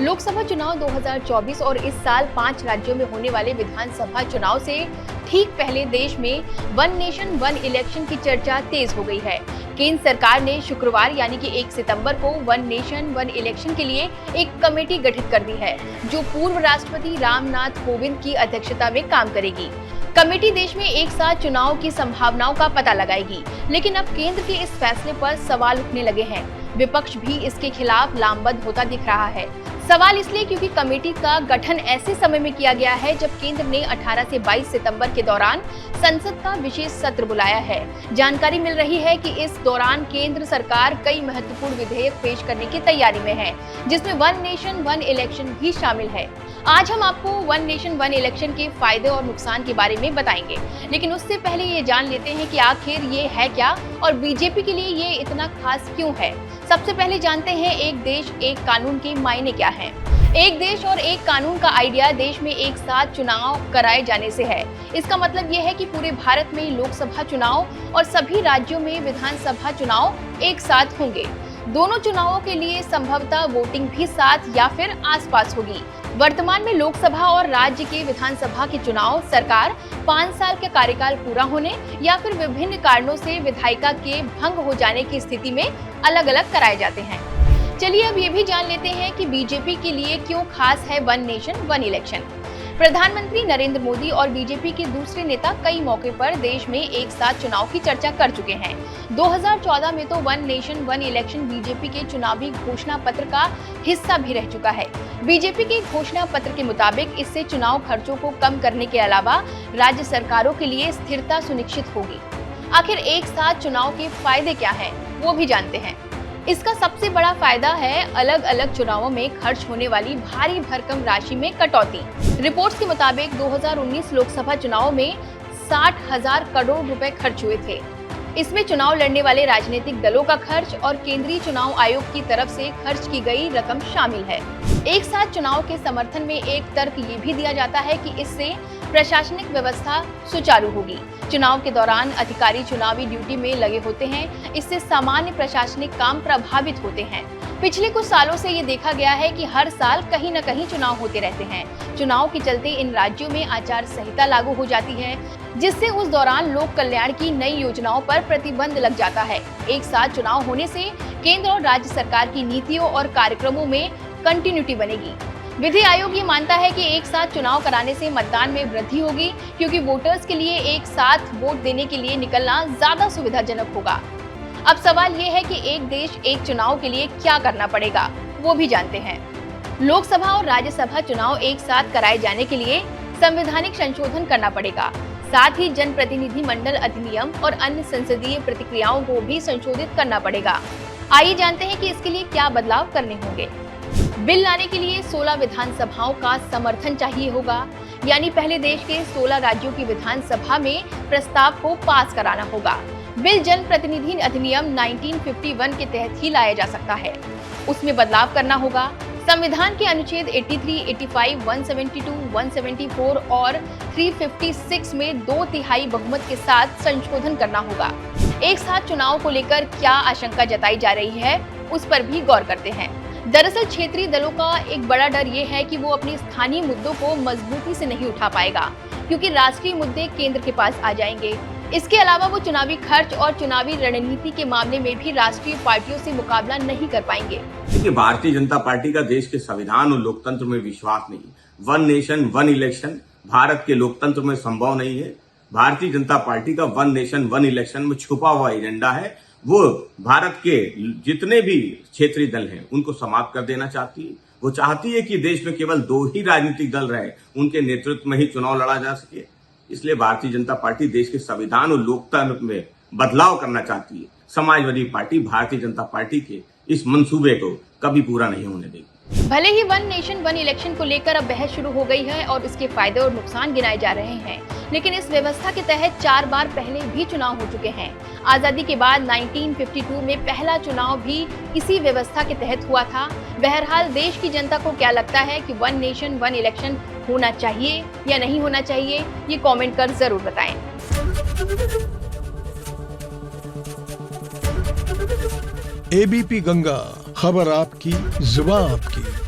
लोकसभा चुनाव 2024 और इस साल 5 राज्यों में होने वाले विधानसभा चुनाव से ठीक पहले देश में वन नेशन वन इलेक्शन की चर्चा तेज हो गई है। केंद्र सरकार ने शुक्रवार यानी कि 1 सितंबर को वन नेशन वन इलेक्शन के लिए एक कमेटी गठित कर दी है, जो पूर्व राष्ट्रपति रामनाथ कोविंद की अध्यक्षता में काम करेगी। कमेटी देश में एक साथ चुनाव की संभावनाओं का पता लगाएगी, लेकिन अब केंद्र के इस फैसले पर सवाल उठने लगे हैं। विपक्ष भी इसके खिलाफ लामबंद होता दिख रहा है। सवाल इसलिए क्योंकि कमेटी का गठन ऐसे समय में किया गया है जब केंद्र ने 18 से 22 सितंबर के दौरान संसद का विशेष सत्र बुलाया है। जानकारी मिल रही है कि इस दौरान केंद्र सरकार कई महत्वपूर्ण विधेयक पेश करने की तैयारी में है, जिसमें वन नेशन वन इलेक्शन भी शामिल है। आज हम आपको वन नेशन वन इलेक्शन के फायदे और नुकसान के बारे में बताएंगे, लेकिन उससे पहले ये जान लेते हैं कि आखिर ये है क्या और बीजेपी के लिए ये इतना खास क्यों है। सबसे पहले जानते हैं एक देश एक कानून के मायने क्या हैं। एक देश और एक कानून का आइडिया देश में एक साथ चुनाव कराए जाने से है। इसका मतलब ये है कि पूरे भारत में लोकसभा चुनाव और सभी राज्यों में विधानसभा चुनाव एक साथ होंगे। दोनों चुनावों के लिए संभवतः वोटिंग भी साथ या फिर आसपास होगी। वर्तमान में लोकसभा और राज्य के विधानसभा के चुनाव सरकार 5 साल के कार्यकाल पूरा होने या फिर विभिन्न कारणों से विधायिका के भंग हो जाने की स्थिति में अलग अलग कराए जाते हैं। चलिए अब ये भी जान लेते हैं कि बीजेपी के लिए क्यों खास है वन नेशन वन इलेक्शन। प्रधानमंत्री नरेंद्र मोदी और बीजेपी के दूसरे नेता कई मौके पर देश में एक साथ चुनाव की चर्चा कर चुके हैं। 2014 में तो one nation one election BJP के चुनावी घोषणा पत्र का हिस्सा भी रह चुका है। बीजेपी के घोषणा पत्र के मुताबिक इससे चुनाव खर्चों को कम करने के अलावा राज्य सरकारों के लिए स्थिरता सुनिश्चित होगी। आखिर एक साथ चुनाव के फायदे क्या हैं, वो भी जानते हैं। इसका सबसे बड़ा फायदा है अलग अलग चुनावों में खर्च होने वाली भारी भरकम राशि में कटौती। रिपोर्ट्स के मुताबिक 2019 लोकसभा चुनाव में 60,000 करोड़ रुपए खर्च हुए थे। इसमें चुनाव लड़ने वाले राजनीतिक दलों का खर्च और केंद्रीय चुनाव आयोग की तरफ से खर्च की गई रकम शामिल है। एक साथ चुनाव के समर्थन में एक तर्क ये भी दिया जाता है कि इससे प्रशासनिक व्यवस्था सुचारू होगी। चुनाव के दौरान अधिकारी चुनावी ड्यूटी में लगे होते हैं, इससे सामान्य प्रशासनिक काम प्रभावित होते हैं। पिछले कुछ सालों से ये देखा गया है कि हर साल कहीं न कहीं चुनाव होते रहते हैं। चुनाव के चलते इन राज्यों में आचार संहिता लागू हो जाती है, जिससे उस दौरान लोक कल्याण की नई योजनाओं पर प्रतिबंध लग जाता है। एक साथ चुनाव होने से केंद्र और राज्य सरकार की नीतियों और कार्यक्रमों में कंटिन्यूटी बनेगी। विधि आयोग ये मानता है कि एक साथ चुनाव कराने से मतदान में वृद्धि होगी, क्योंकि वोटर्स के लिए एक साथ वोट देने के लिए निकलना ज्यादा सुविधाजनक होगा। अब सवाल ये है कि एक देश एक चुनाव के लिए क्या करना पड़ेगा, वो भी जानते हैं। लोकसभा और राज्यसभा चुनाव एक साथ कराए जाने के लिए संवैधानिक संशोधन करना पड़ेगा। साथ ही जनप्रतिनिधि मंडल अधिनियम और अन्य संसदीय प्रक्रियाओं को भी संशोधित करना पड़ेगा। आइए जानते हैं कि इसके लिए क्या बदलाव करने होंगे। बिल लाने के लिए 16 विधानसभाओं का समर्थन चाहिए होगा, यानी पहले देश के 16 राज्यों की विधानसभा में प्रस्ताव को पास कराना होगा। बिल जनप्रतिनिधि अधिनियम 1951 के तहत ही लाया जा सकता है। उसमें बदलाव करना होगा। संविधान के अनुच्छेद 83, 85, 172, 174 और 356 में 2/3 बहुमत के साथ संशोधन करना होगा। एक साथ चुनाव को लेकर क्या आशंका जताई जा रही है, उस पर भी गौर करते हैं। दरअसल क्षेत्रीय दलों का एक बड़ा डर ये है कि वो अपने स्थानीय मुद्दों को मजबूती से नहीं उठा पाएगा, क्योंकि राष्ट्रीय मुद्दे केंद्र के पास आ जाएंगे। इसके अलावा वो चुनावी खर्च और चुनावी रणनीति के मामले में भी राष्ट्रीय पार्टियों से मुकाबला नहीं कर पाएंगे। देखिए, भारतीय जनता पार्टी का देश के संविधान और लोकतंत्र में विश्वास नहीं। One nation one election Bharat के लोकतंत्र में संभव नहीं है। भारतीय जनता पार्टी का वन नेशन वन इलेक्शन में छुपा हुआ एजेंडा है। वो भारत के जितने भी क्षेत्रीय दल हैं उनको समाप्त कर देना चाहती है। वो चाहती है कि देश में केवल 2 ही राजनीतिक दल रहे, उनके नेतृत्व में ही चुनाव लड़ा जा सके। इसलिए भारतीय जनता पार्टी देश के संविधान और लोकतंत्र में बदलाव करना चाहती है। समाजवादी पार्टी भारतीय जनता पार्टी के इस मंसूबे को कभी पूरा नहीं होने देगी। भले ही वन नेशन वन इलेक्शन को लेकर अब बहस शुरू हो गई है और इसके फायदे और नुकसान गिनाए जा रहे हैं, लेकिन इस व्यवस्था के तहत 4 बार पहले भी चुनाव हो चुके हैं। आजादी के बाद 1952 में पहला चुनाव भी इसी व्यवस्था के तहत हुआ था। बहरहाल देश की जनता को क्या लगता है कि वन नेशन वन इलेक्शन होना चाहिए या नहीं होना चाहिए, ये कमेंट कर जरूर बताएं। एबीपी गंगा, खबर आपकी, जुबान आपकी।